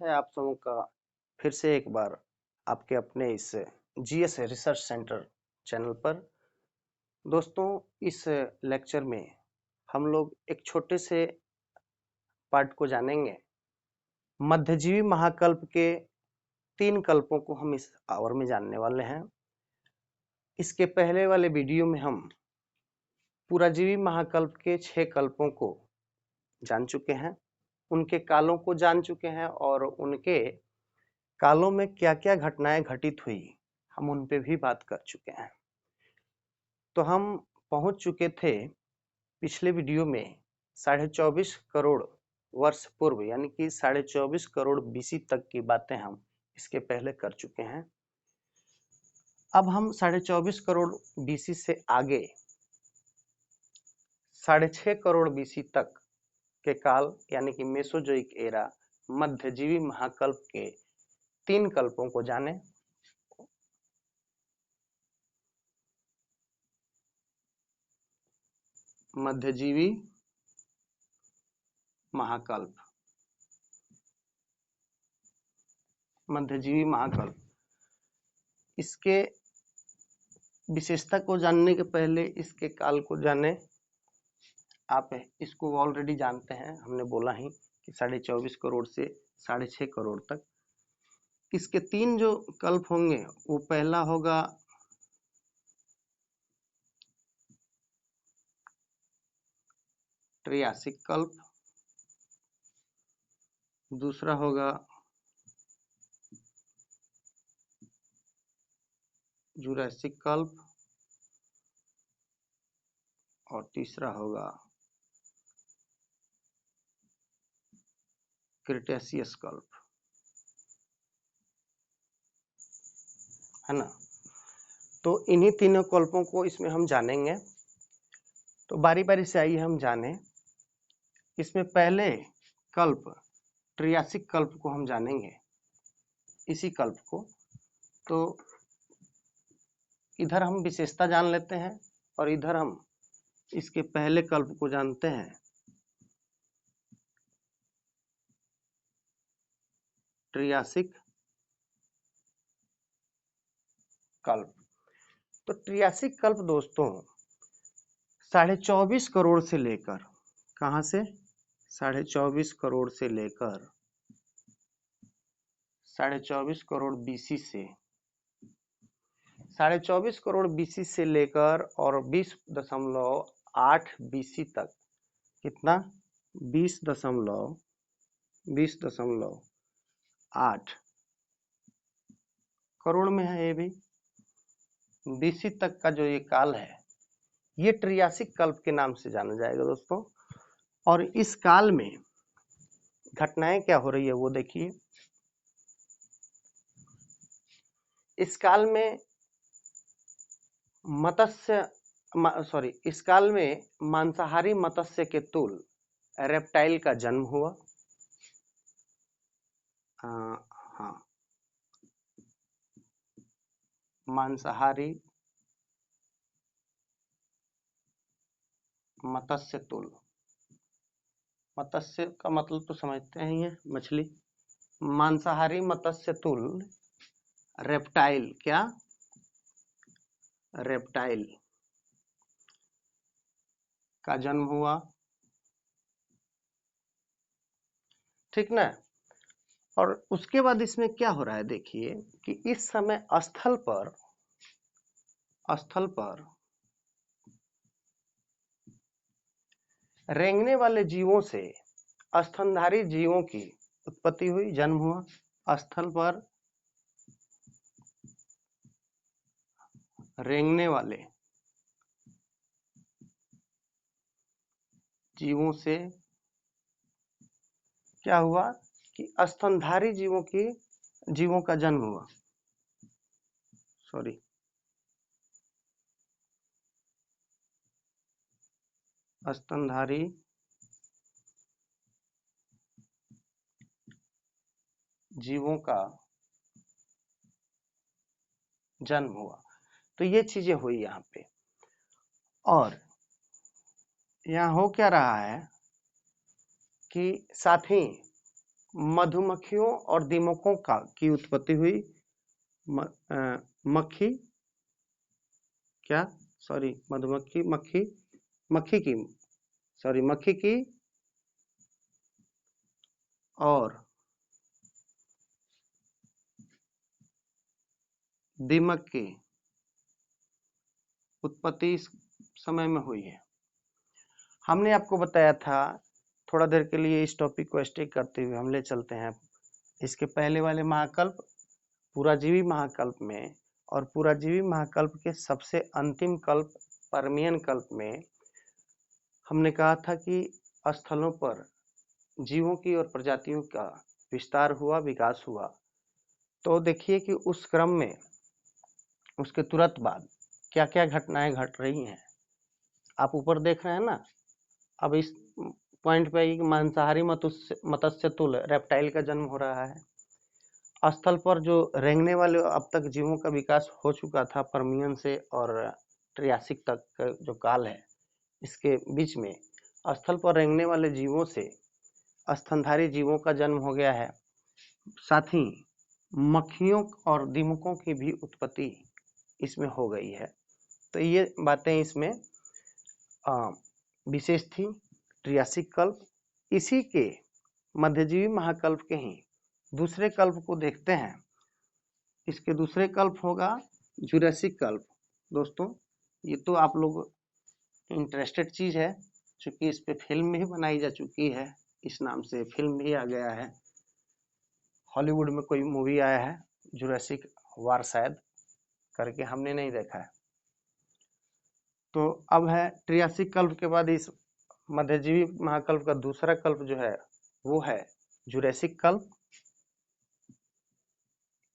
है आप सबों का फिर से एक बार आपके अपने इस जीएस रिसर्च सेंटर चैनल पर। दोस्तों, इस लेक्चर में हम लोग एक छोटे से पार्ट को जानेंगे। मध्यजीवी महाकल्प के 3 कल्पों को हम इस आवर में जानने वाले हैं। इसके पहले वाले वीडियो में हम पुराजीवी महाकल्प के 6 कल्पों को जान चुके हैं, उनके कालों को जान चुके हैं और उनके कालों में क्या क्या घटनाएं घटित हुई हम उन पे भी बात कर चुके हैं। तो हम पहुंच चुके थे पिछले वीडियो में 24.5 करोड़ वर्ष पूर्व, यानी कि 24.5 करोड़ बीसी तक की बातें हम इसके पहले कर चुके हैं। अब हम 24.5 करोड़ बीसी से आगे 6.5 करोड़ बीसी तक के काल यानी कि मेसोजोइक एरा मध्यजीवी महाकल्प के 3 कल्पों को जाने। मध्यजीवी महाकल्प, मध्यजीवी महाकल्प, इसके विशेषता को जानने के पहले इसके काल को जाने। आप इसको ऑलरेडी जानते हैं, हमने बोला ही कि 24.5 करोड़ से 6.5 करोड़ तक। इसके 3 जो कल्प होंगे, वो पहला होगा ट्रियासिक कल्प, दूसरा होगा जुरासिक कल्प और तीसरा होगा क्रिटेशियस कल्प, है ना। तो इन्हीं तीनों कल्पों को इसमें हम जानेंगे। तो बारी बारी से आइए हम जानें। इसमें पहले कल्प ट्रियासिक कल्प को हम जानेंगे, इसी कल्प को। तो इधर हम विशेषता जान लेते हैं और इधर हम इसके पहले कल्प को जानते हैं, ट्रियासिक कल्प। तो ट्रियासिक कल्प दोस्तों 24.5 करोड़ से लेकर, कहां से 24.5 करोड़ से लेकर 24.5 करोड़ बीसी से 24.5 करोड़ बीसी से लेकर और 20.8 बीसी तक, कितना 20.8 करोड़ में है। ये भी बीसी तक का जो ये काल है, ये ट्रियासिक कल्प के नाम से जाना जाएगा दोस्तों। और इस काल में घटनाएं क्या हो रही है वो देखिए। इस काल में इस काल में मांसाहारी मत्स्य के तूल रेप्टाइल का जन्म हुआ। हाँ, मांसाहारी मत्स्य तूल, मत्स्य का मतलब तो समझते हैं, ये मछली। मांसाहारी मत्स्य तूल रेप्टाइल, क्या रेप्टाइल का जन्म हुआ, ठीक ना। और उसके बाद इसमें क्या हो रहा है देखिए कि इस समय स्थल पर रेंगने वाले जीवों से स्तनधारी जीवों की उत्पत्ति हुई, जन्म हुआ। स्थल पर रेंगने वाले जीवों से क्या हुआ कि स्तनधारी जीवों का जन्म हुआ। स्तनधारी जीवों का जन्म हुआ। तो ये चीजें हुई यहाँ पे। और यहाँ हो क्या रहा है कि साथ ही मधुमक्खियों और दीमकों की उत्पत्ति हुई। मक्खी क्या सॉरी मधुमक्खी मक्खी की और दीमक की उत्पत्ति इस समय में हुई है। हमने आपको बताया था, थोड़ा देर के लिए इस टॉपिक को स्टे करते हुए हम ले चलते हैं इसके पहले वाले महाकल्प पुराजीवी महाकल्प में, और पुराजीवी महाकल्प के सबसे अंतिम कल्प पर्मियन कल्प में हमने कहा था कि स्थलों पर जीवों की और प्रजातियों का विस्तार हुआ, विकास हुआ। तो देखिए कि उस क्रम में उसके तुरंत बाद क्या क्या घटनाएं घट रही हैं। आप ऊपर देख रहे हैं ना, अब इस पॉइंट पे मांसाहारी मत्स्य तुल रेप्टाइल का जन्म हो रहा है। स्थल पर जो रेंगने वाले अब तक जीवों का विकास हो चुका था पर्मियन से और ट्रियासिक तक का जो काल है, इसके बीच में स्थल पर रेंगने वाले जीवों से स्तनधारी जीवों का जन्म हो गया है। साथ ही मक्खियों और दीमकों की भी उत्पत्ति इसमें हो गई है। तो ये बातें इसमें विशेष थी। ट्रियासिक कल्प, इसी के मध्यजीवी महाकल्प के ही दूसरे कल्प को देखते हैं। इसके दूसरे कल्प होगा जुरासिक कल्प। दोस्तों ये तो आप लोग इंटरेस्टेड चीज है, क्योंकि इस पे फिल्म भी बनाई जा चुकी है, इस नाम से फिल्म भी आ गया है। हॉलीवुड में कोई मूवी आया है जुरासिक वार शायद करके, हमने नहीं देखा है। तो अब है ट्रियासिक कल्प के बाद इस मध्यजीवी महाकल्प का दूसरा कल्प जो है वो है जुरासिक कल्प।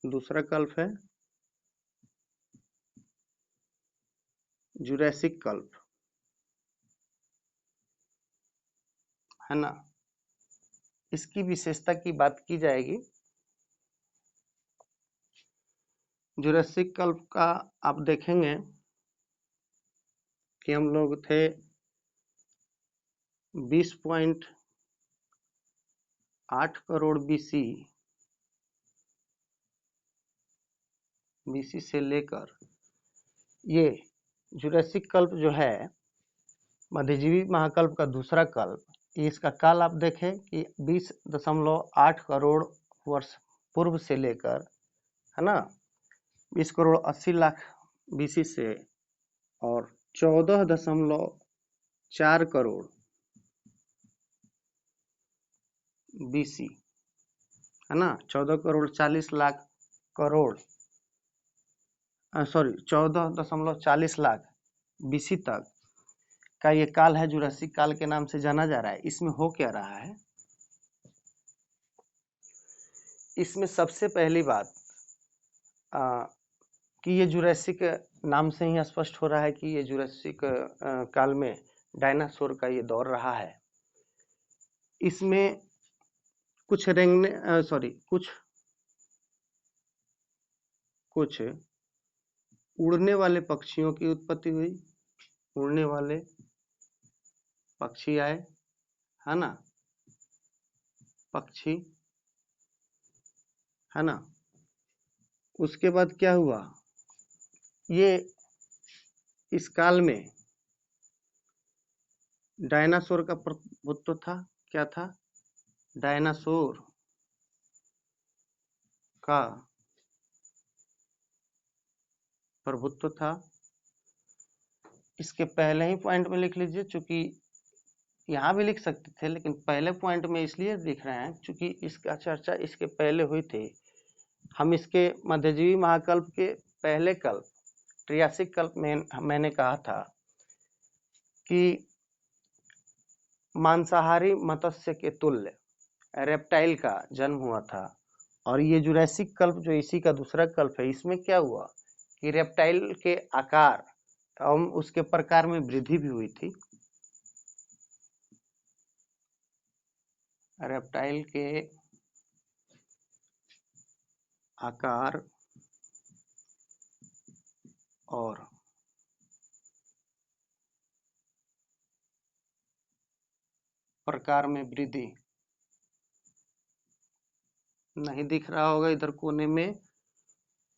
दूसरा कल्प है जुरासिक कल्प, है ना। इसकी विशेषता की बात की जाएगी। जुरासिक कल्प का आप देखेंगे कि हम लोग थे 20.8 करोड़ बीसी से लेकर ये जुरासिक कल्प जो है मध्यजीवी महाकल्प का दूसरा कल्प, इसका काल आप देखें कि 20.8 करोड़ वर्ष पूर्व से लेकर, है ना, 20 करोड़ 80 लाख बीसी से और 14.4 करोड़ बीसी, है ना, 14 करोड़ 40 लाख करोड़ 14.40 लाख बीसी तक का ये काल है, जुरासिक काल के नाम से जाना जा रहा है। इसमें हो क्या रहा है, इसमें सबसे पहली बात कि ये जुरासिक नाम से ही स्पष्ट हो रहा है कि ये जुरासिक काल में डायनासोर का ये दौर रहा है। इसमें कुछ कुछ उड़ने वाले पक्षियों की उत्पत्ति हुई। उड़ने वाले पक्षी आए, है ना, पक्षी, है ना। उसके बाद क्या हुआ, ये इस काल में डायनासोर का प्रभुत्व था। क्या था, डायनासोर का प्रभुत्व था। इसके पहले ही पॉइंट में लिख लीजिए, चूंकि यहाँ भी लिख सकते थे लेकिन पहले पॉइंट में इसलिए लिख रहे हैं क्योंकि इसका चर्चा इसके पहले हुई थी। हम इसके मध्यजीवी महाकल्प के पहले कल्प ट्रियासिक कल्प में मैंने कहा था कि मांसाहारी मत्स्य के तुल्य रेप्टाइल का जन्म हुआ था। और ये जुरासिक कल्प जो इसी का दूसरा कल्प है, इसमें क्या हुआ कि रेप्टाइल के आकार एवं उसके प्रकार में वृद्धि भी हुई थी। रेप्टाइल के आकार और प्रकार में वृद्धि नहीं दिख रहा होगा इधर कोने में,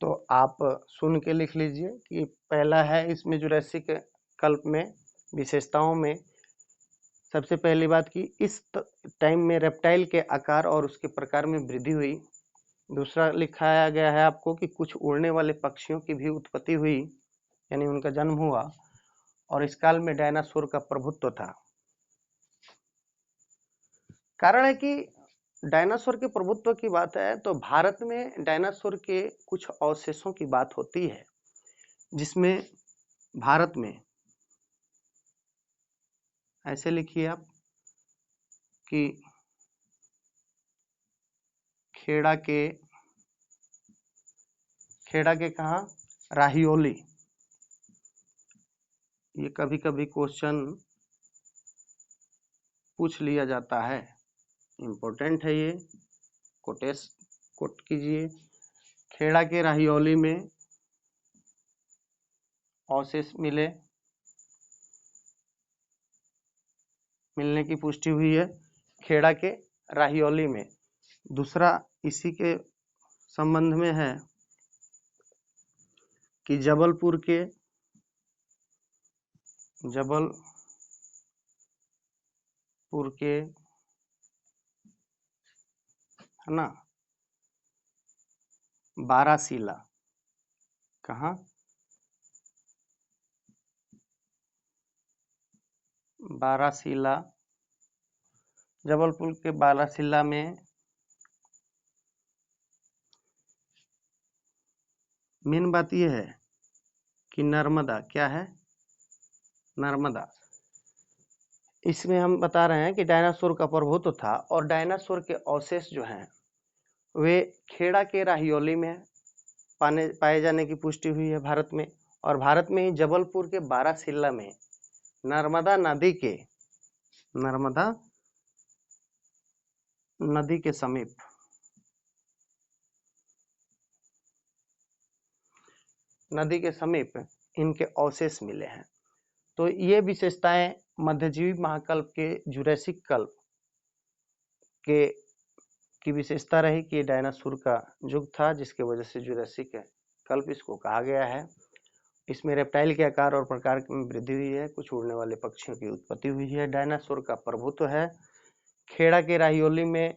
तो आप सुन के लिख लीजिए कि पहला है इसमें जुरासिक कल्प में विशेषताओं में सबसे पहली बात कि इस टाइम में रेप्टाइल के आकार और उसके प्रकार में वृद्धि हुई। दूसरा लिखाया गया है आपको कि कुछ उड़ने वाले पक्षियों की भी उत्पत्ति हुई, यानी उनका जन्म हुआ, और इस काल में डायनासोर का प्रभुत्व था। कारण है कि डायनासोर के प्रभुत्व की बात है तो भारत में डायनासोर के कुछ अवशेषों की बात होती है, जिसमें भारत में ऐसे लिखिए आप कि खेड़ा के कहा, राहियोली। ये कभी कभी क्वेश्चन पूछ लिया जाता है, इम्पोर्टेंट है ये, कोट कीजिए। खेड़ा के राहियोली में अवशेष मिलने की पुष्टि हुई है, खेड़ा के राहियोली में। दूसरा इसी के संबंध में है कि जबलपुर के है ना बारासिला, कहाँ, बारासिला, जबलपुर के बारासिला में मेन बात यह है कि नर्मदा, क्या है, नर्मदा, इसमें हम बता रहे हैं कि डायनासोर का प्रभुत्व था और डायनासोर के अवशेष जो हैं वे खेड़ा के राहियोली में पाए जाने की पुष्टि हुई है भारत में, और भारत में ही जबलपुर के बारासिला में नर्मदा नदी के समीप इनके अवशेष मिले हैं। तो ये विशेषताएं मध्यजीवी महाकल्प के जुरैसिक कल्प की विशेषता रही कि डायनासोर का युग था, जिसके वजह से जुरैसिक कल्प इसको कहा गया है। इसमें रेप्टाइल के आकार और प्रकार में वृद्धि हुई है, कुछ उड़ने वाले पक्षियों की उत्पत्ति हुई है, डायनासोर का प्रभुत्व है, खेड़ा के राहियोली में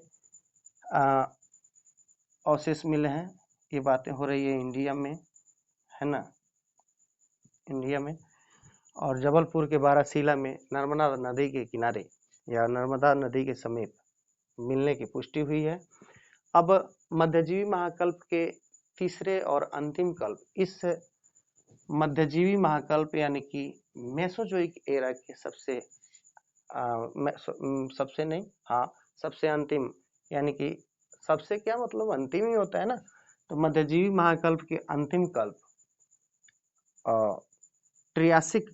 अवशेष मिले हैं। ये बातें हो रही है इंडिया में, है ना, इंडिया में। और जबलपुर के बारासिला में नर्मदा नदी के किनारे या नर्मदा नदी के समीप मिलने की पुष्टि हुई है। अब मध्यजीवी महाकल्प के तीसरे और अंतिम कल्प, इस मध्यजीवी महाकल्प यानी कि मेसोजोइक एरा के सबसे अंतिम, यानी कि सबसे क्या मतलब अंतिम ही होता है ना, तो मध्यजीवी महाकल्प के अंतिम कल्प ट्रियासिक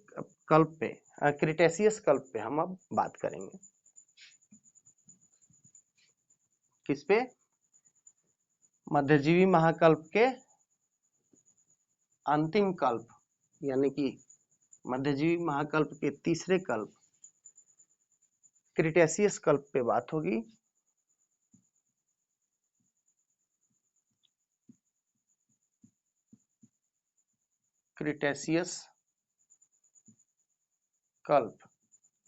कल्प पे, क्रिटेशियस कल्प पे हम अब बात करेंगे। किस पे? मध्यजीवी महाकल्प के अंतिम कल्प, यानी कि मध्यजीवी महाकल्प के तीसरे कल्प क्रिटेशियस कल्प पे बात होगी। क्रिटेशियस कल्प,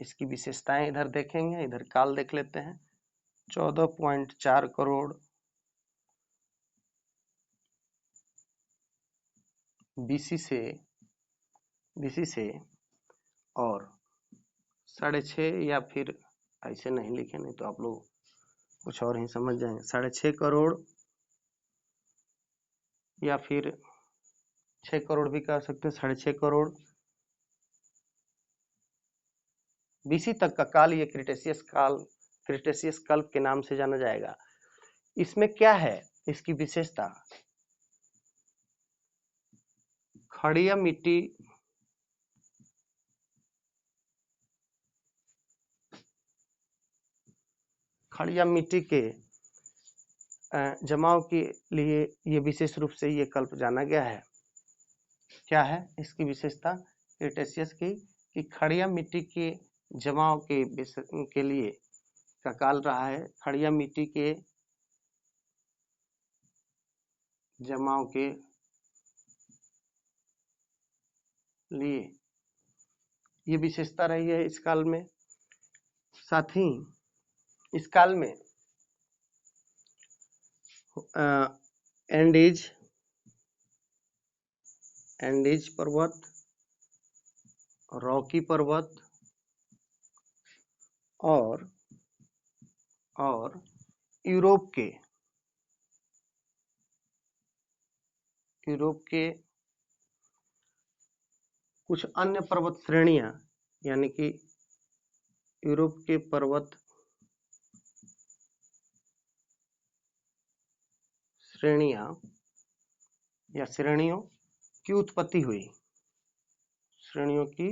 इसकी विशेषताएं इधर देखेंगे, इधर काल देख लेते हैं। 14.4 करोड़ बीसी से और 6.5, या फिर ऐसे नहीं लिखे, नहीं तो आप लोग कुछ और ही समझ जाएंगे, 6.5 करोड़ या फिर 6 करोड़ भी कह सकते हैं, 6.5 करोड़ बीसी तक का काल ये क्रिटेशियस कल्प के नाम से जाना जाएगा। इसमें क्या है इसकी विशेषता? खड़िया मिट्टी के जमाव के लिए ये विशेष रूप से ये कल्प जाना गया है। क्या है इसकी विशेषता क्रिटेशियस की? कि खड़िया मिट्टी के जमाव के लिए का काल रहा है। खड़िया मिट्टी के जमाव के लिए ये विशेषता रही है इस काल में। साथ ही इस काल में एंडीज पर्वत, रॉकी पर्वत और यूरोप के कुछ अन्य पर्वत श्रेणियां, यानी कि यूरोप के पर्वत श्रेणियां या श्रेणियों की उत्पत्ति हुई। श्रेणियों की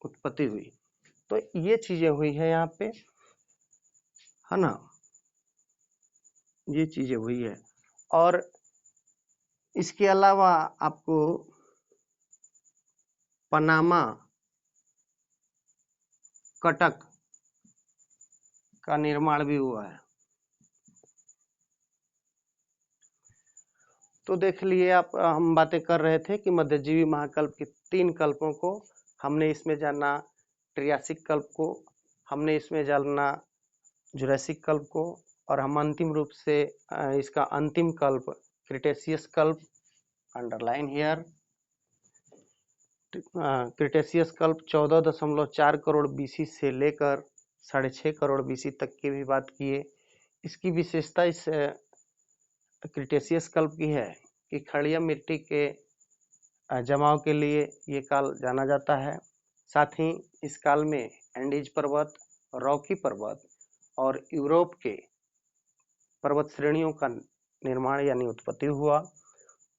उत्पत्ति हुई, तो ये चीजें हुई है यहाँ पे, है ना, ये चीजें हुई है। और इसके अलावा आपको पनामा कटक का निर्माण भी हुआ है। तो देख लिए आप, हम बातें कर रहे थे कि मध्यजीवी महाकल्प के 3 कल्पों को हमने इसमें जाना, ट्रियासिक कल्प को हमने इसमें जाना, जुरासिक कल्प को, और हम अंतिम रूप से इसका अंतिम कल्प क्रिटेशियस कल्प, अंडरलाइन हियर, क्रिटेशियस कल्प 14.4 करोड़ बीसी से लेकर 6.5 करोड़ बीसी तक की भी बात किए। इसकी विशेषता इस क्रिटेशियस कल्प की है कि खड़िया मिट्टी के जमाव के लिए ये काल जाना जाता है। साथ ही इस काल में एंडीज पर्वत, रॉकी पर्वत और यूरोप के पर्वत श्रेणियों का निर्माण यानी उत्पत्ति हुआ,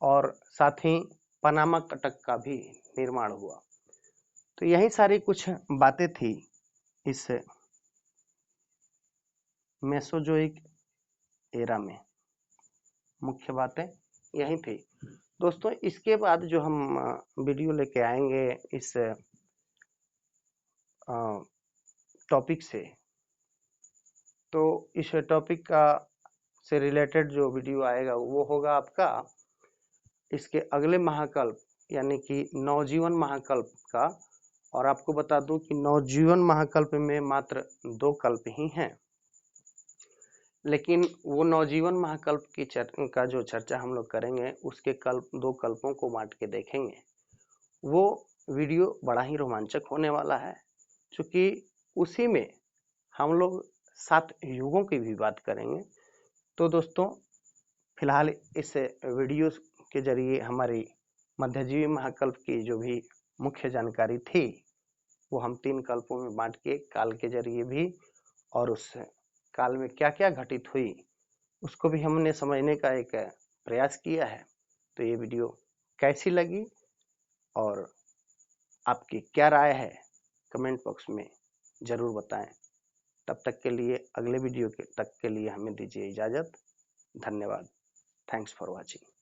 और साथ ही पनामा कटक का भी निर्माण हुआ। तो यही सारी कुछ बातें थी इस मेसोजोइक एरा में, मुख्य बातें यही थी। दोस्तों, इसके बाद जो हम वीडियो लेके आएंगे इस टॉपिक से, तो इस टॉपिक का से रिलेटेड जो वीडियो आएगा वो होगा आपका इसके अगले महाकल्प यानी कि नवजीवन महाकल्प का। और आपको बता दूं कि नवजीवन महाकल्प में मात्र 2 कल्प ही हैं, लेकिन वो नवजीवन महाकल्प की का जो चर्चा हम लोग करेंगे उसके 2 कल्पों को बांट के देखेंगे। वो वीडियो बड़ा ही रोमांचक होने वाला है, क्योंकि उसी में हम लोग 7 युगों की भी बात करेंगे। तो दोस्तों, फिलहाल इस वीडियो के जरिए हमारी मध्यजीवी महाकल्प की जो भी मुख्य जानकारी थी वो हम 3 कल्पों में बांट के काल के जरिए भी, और उस काल में क्या क्या घटित हुई उसको भी हमने समझने का एक प्रयास किया है। तो ये वीडियो कैसी लगी और आपकी क्या राय है, कमेंट बॉक्स में जरूर बताएं। तब तक के लिए, अगले वीडियो तक के लिए हमें दीजिए इजाजत। धन्यवाद। Thanks for watching.